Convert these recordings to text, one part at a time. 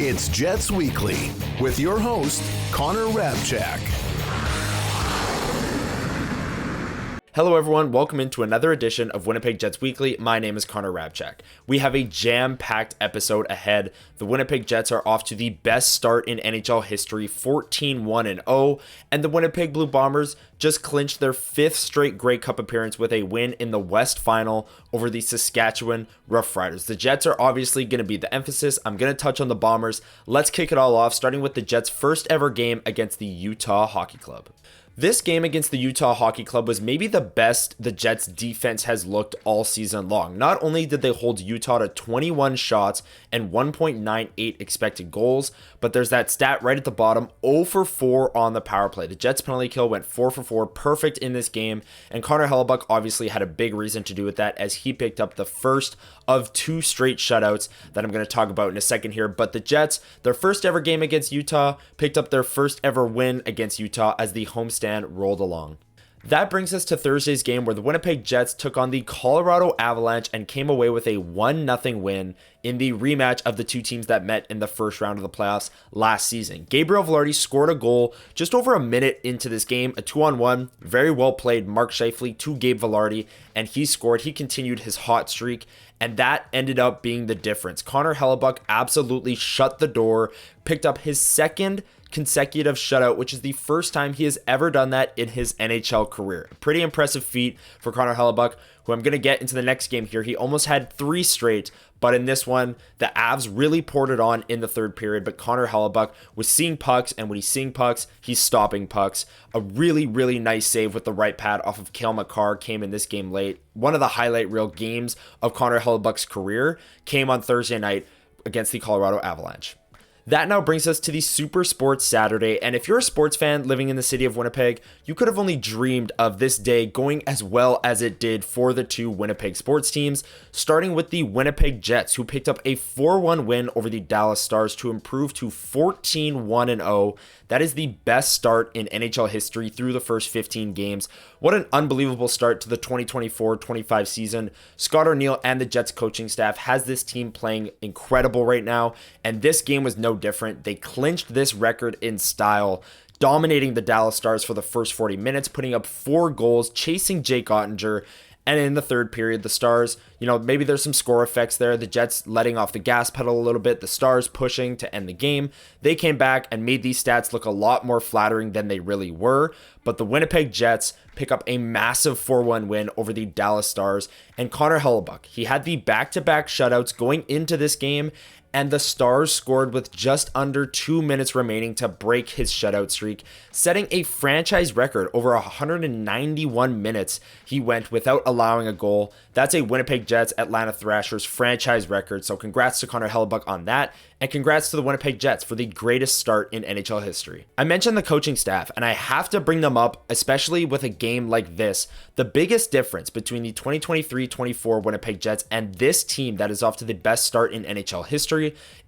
It's Jets Weekly with your host, Connor Hrabchak. Hello everyone, welcome into another edition of Winnipeg Jets Weekly. My name is Connor Hrabchak. We have a jam-packed episode ahead. The Winnipeg Jets are off to the best start in NHL history, 14-1-0, and the Winnipeg Blue Bombers just clinched their fifth straight Grey Cup appearance with a win in the West Final over the Saskatchewan Roughriders. The Jets are obviously going to be the emphasis. I'm going to touch on the Bombers. Let's kick it all off, starting with the Jets' first ever game against the Utah Hockey Club. This game against the Utah Hockey Club was maybe the best the Jets defense has looked all season long. Not only did they hold Utah to 21 shots and 1.98 expected goals, but there's that stat right at the bottom, 0 for 4 on the power play. The Jets penalty kill went 4 for 4, perfect in this game, and Connor Hellebuyck obviously had a big reason to do with that as he picked up the first of two straight shutouts that I'm going to talk about in a second here. But the Jets, their first ever game against Utah, picked up their first ever win against Utah as the homestand rolled along. That brings us to Thursday's game where the Winnipeg Jets took on the Colorado Avalanche and came away with a 1-0 win in the rematch of the two teams that met in the first round of the playoffs last season. Gabriel Vilardi scored a goal just over a minute into this game, a 2-on-1, very well played Mark Scheifele to Gabe Vilardi, and he scored. He continued his hot streak, and that ended up being the difference. Connor Hellebuyck absolutely shut the door, picked up his second consecutive shutout, which is the first time he has ever done that in his NHL career. A pretty impressive feat for Connor Hellebuyck, who I'm going to get into the next game here. He almost had 3 straight, but in this one, the Avs really poured it on in the third period, but Connor Hellebuyck was seeing pucks, and when he's seeing pucks, he's stopping pucks. A really, really nice save with the right pad off of Cale Makar came in this game late. One of the highlight reel games of Connor Hellebuyck's career came on Thursday night against the Colorado Avalanche. That now brings us to the Super Sports Saturday, and if you're a sports fan living in the city of Winnipeg, you could have only dreamed of this day going as well as it did for the two Winnipeg sports teams, starting with the Winnipeg Jets, who picked up a 4-1 win over the Dallas Stars to improve to 14-1-0. That is the best start in NHL history through the first 15 games. What an unbelievable start to the 2024-25 season. Scott Arniel and the Jets coaching staff has this team playing incredible right now, and this game was no different. They clinched this record in style, dominating the Dallas Stars for the first 40 minutes, putting up 4 goals, chasing Jake Ottinger. And in the third period, the Stars, maybe there's some score effects there. The Jets letting off the gas pedal a little bit, the Stars pushing to end the game. They came back and made these stats look a lot more flattering than they really were. But the Winnipeg Jets pick up a massive 4-1 win over the Dallas Stars. And Connor Hellebuyck, he had the back-to-back shutouts going into this game, and the Stars scored with just under 2 minutes remaining to break his shutout streak, setting a franchise record. Over 191 minutes he went without allowing a goal. That's a Winnipeg Jets Atlanta Thrashers franchise record, so congrats to Connor Hellebuyck on that, and congrats to the Winnipeg Jets for the greatest start in NHL history. I mentioned the coaching staff, and I have to bring them up, especially with a game like this. The biggest difference between the 2023-24 Winnipeg Jets and this team that is off to the best start in NHL history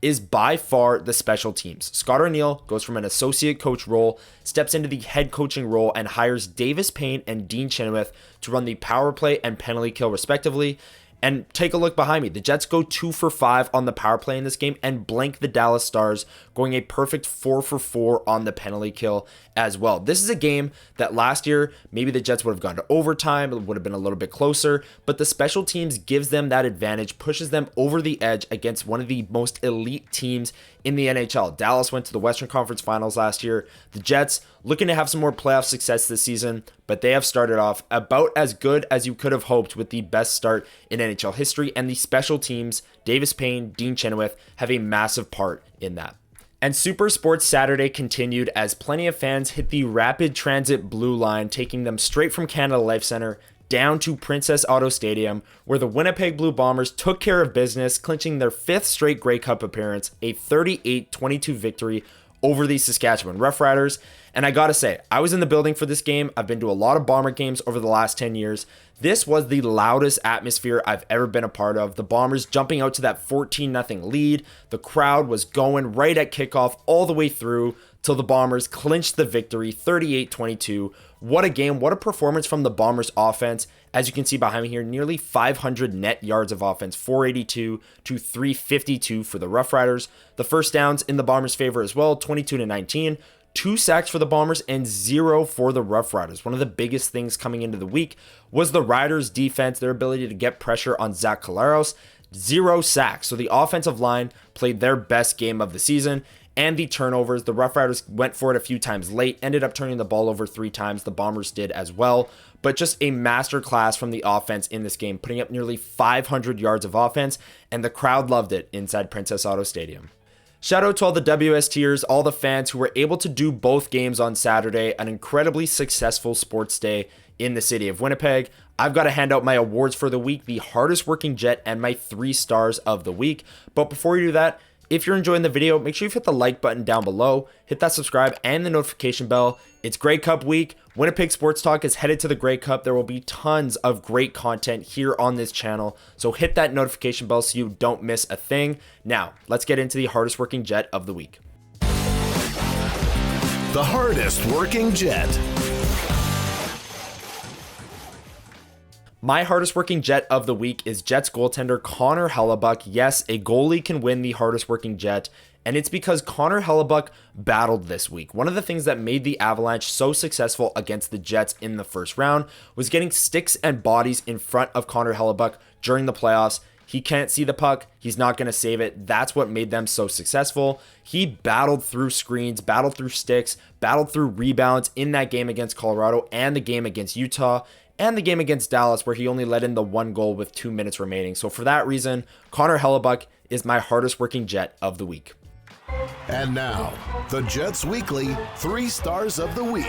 is by far the special teams. Scott Arniel goes from an associate coach role, steps into the head coaching role, and hires Davis Payne and Dean Chenoweth to run the power play and penalty kill respectively. And take a look behind me. The Jets go 2 for 5 on the power play in this game and blank the Dallas Stars, going a perfect 4 for 4 on the penalty kill as well. This is a game that last year, maybe the Jets would have gone to overtime. It would have been a little bit closer, but the special teams gives them that advantage, pushes them over the edge against one of the most elite teams in the NHL. Dallas went to the Western Conference Finals last year. The Jets looking to have some more playoff success this season, but they have started off about as good as you could have hoped with the best start in NHL history, and the special teams, Davis Payne, Dean Chenoweth, have a massive part in that. And Super Sports Saturday continued as plenty of fans hit the rapid transit blue line, taking them straight from Canada Life Centre down to Princess Auto Stadium, where the Winnipeg Blue Bombers took care of business, clinching their 5th straight Grey Cup appearance, a 38-22 victory over the Saskatchewan Roughriders. And I gotta say, I was in the building for this game. I've been to a lot of Bomber games over the last 10 years. This was the loudest atmosphere I've ever been a part of. The Bombers jumping out to that 14-0 lead. The crowd was going right at kickoff all the way through till the Bombers clinched the victory 38-22. What a game, what a performance from the Bombers offense. As you can see behind me here, nearly 500 net yards of offense, 482 to 352 for the Roughriders. The first downs in the Bombers' favor as well, 22-19. 2 sacks for the Bombers and 0 for the Roughriders. One of the biggest things coming into the week was the Riders' defense, their ability to get pressure on Zach Collaros. 0 sacks. So the offensive line played their best game of the season. And the turnovers, the Roughriders went for it a few times late, ended up turning the ball over 3 times. The Bombers did as well. But just a masterclass from the offense in this game, putting up nearly 500 yards of offense, and the crowd loved it inside Princess Auto Stadium. Shout out to all the WSTers, all the fans who were able to do both games on Saturday, an incredibly successful sports day in the city of Winnipeg. I've got to hand out my awards for the week, the hardest working Jet, and my 3 stars of the week. But before you do that, if you're enjoying the video, make sure you hit the like button down below, hit that subscribe and the notification bell. It's Grey Cup week. Winnipeg Sports Talk is headed to the Grey Cup. There will be tons of great content here on this channel, so hit that notification bell so you don't miss a thing. Now, let's get into the hardest working Jet of the week. The hardest working Jet. My hardest working Jet of the week is Jets goaltender Connor Hellebuyck. Yes, a goalie can win the hardest working Jet, and it's because Connor Hellebuyck battled this week. One of the things that made the Avalanche so successful against the Jets in the first round was getting sticks and bodies in front of Connor Hellebuyck during the playoffs. He can't see the puck. He's not going to save it. That's what made them so successful. He battled through screens, battled through sticks, battled through rebounds in that game against Colorado and the game against Utah, and the game against Dallas, where he only let in the 1 goal with 2 minutes remaining. So for that reason, Connor Hellebuyck is my hardest working Jet of the week. And now, the Jets Weekly 3 stars of the week.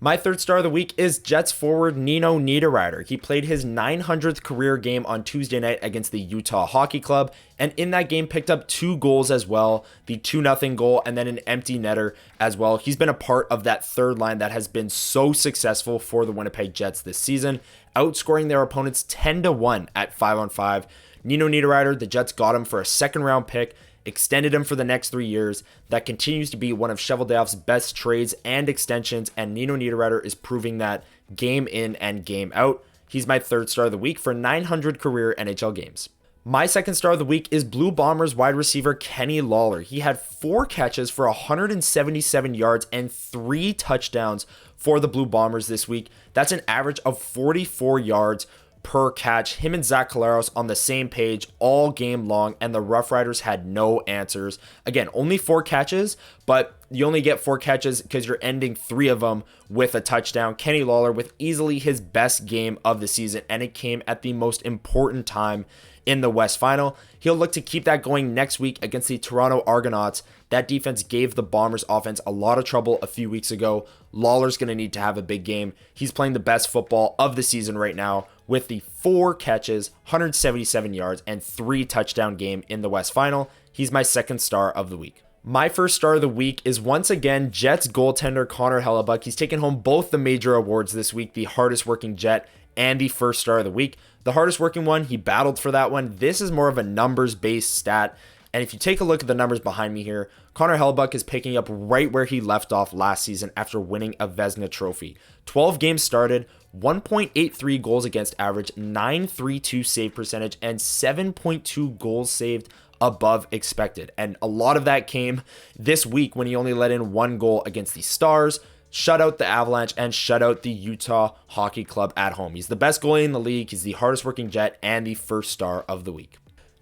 My 3rd star of the week is Jets forward Nino Niederreiter. He played his 900th career game on Tuesday night against the Utah Hockey Club, and in that game picked up 2 goals as well, the 2-0 goal and then an empty netter as well. He's been a part of that third line that has been so successful for the Winnipeg Jets this season, outscoring their opponents 10-1 at 5-on-5. Nino Niederreiter, the Jets got him for a 2nd-round pick, extended him for the next 3 years. That continues to be one of Cheveldayoff's best trades and extensions, and Nino Niederreiter is proving that game in and game out. He's my 3rd star of the week for 900 career NHL games. My 2nd star of the week is Blue Bombers wide receiver Kenny Lauder. He had 4 catches for 177 yards and 3 touchdowns for the Blue Bombers this week. That's an average of 44 yards per catch. Him and Zach Collaros on the same page all game long, and the Roughriders had no answers. Again, only 4 catches, but you only get 4 catches because you're ending 3 of them with a touchdown. Kenny Lauder with easily his best game of the season, and it came at the most important time in the West Final. He'll look to keep that going next week against the Toronto Argonauts. That defense gave the Bombers offense a lot of trouble a few weeks ago. Lawler's going to need to have a big game. He's playing the best football of the season right now with the 4 catches, 177 yards, and 3 touchdown game in the West Final. He's my 2nd star of the week. My 1st star of the week is once again Jets goaltender Connor Hellebuyck. He's taken home both the major awards this week, the hardest working Jet and the 1st star of the week. The hardest working one, he battled for that one. This is more of a numbers-based stat. And if you take a look at the numbers behind me here, Connor Hellebuyck is picking up right where he left off last season after winning a Vezina trophy. 12 games started, 1.83 goals against average, 9.32 save percentage, and 7.2 goals saved above expected. And a lot of that came this week when he only let in 1 goal against the Stars, shut out the Avalanche, and shut out the Utah Hockey Club at home. He's the best goalie in the league. He's the hardest working Jet and the 1st star of the week.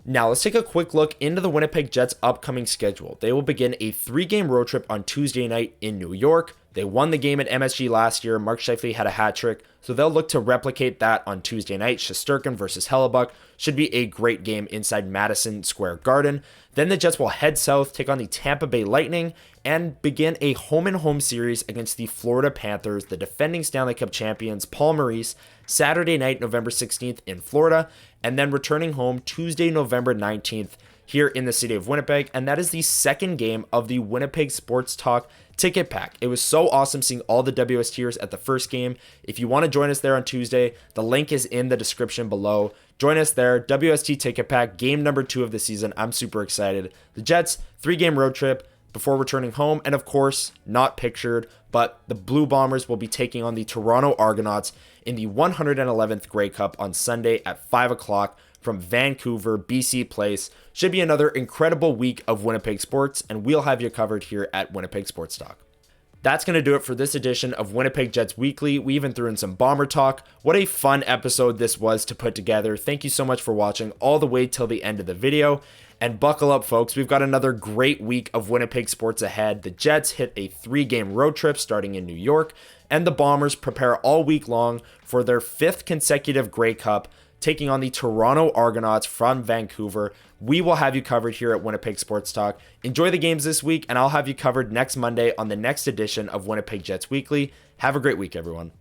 Now let's take a quick look into the Winnipeg Jets' upcoming schedule. They will begin a 3-game road trip on Tuesday night in New York. They won the game at MSG last year. Mark Scheifele had a hat trick, so they'll look to replicate that on Tuesday night. Shesterkin versus Hellebuyck should be a great game inside Madison Square Garden. Then the Jets will head south, take on the Tampa Bay Lightning, and begin a home-and-home series against the Florida Panthers, the defending Stanley Cup champions, Paul Maurice, Saturday night, November 16th in Florida, and then returning home Tuesday, November 19th here in the city of Winnipeg. And that is the 2nd game of the Winnipeg Sports Talk ticket pack. It was so awesome seeing all the WSTers at the first game. If you want to join us there on Tuesday, the link is in the description below. Join us there. WST ticket pack, game number 2 of the season. I'm super excited. The Jets, 3-game road trip before returning home, and of course, not pictured, but the Blue Bombers will be taking on the Toronto Argonauts in the 111th Grey Cup on Sunday at 5 o'clock from Vancouver, BC Place. Should be another incredible week of Winnipeg sports, and we'll have you covered here at Winnipeg Sports Talk. That's going to do it for this edition of Winnipeg Jets Weekly. We even threw in some Bomber talk. What a fun episode this was to put together. Thank you so much for watching all the way till the end of the video. And buckle up, folks. We've got another great week of Winnipeg sports ahead. The Jets hit a 3-game road trip starting in New York, and the Bombers prepare all week long for their 5th consecutive Grey Cup, taking on the Toronto Argonauts from Vancouver. We will have you covered here at Winnipeg Sports Talk. Enjoy the games this week, and I'll have you covered next Monday on the next edition of Winnipeg Jets Weekly. Have a great week, everyone.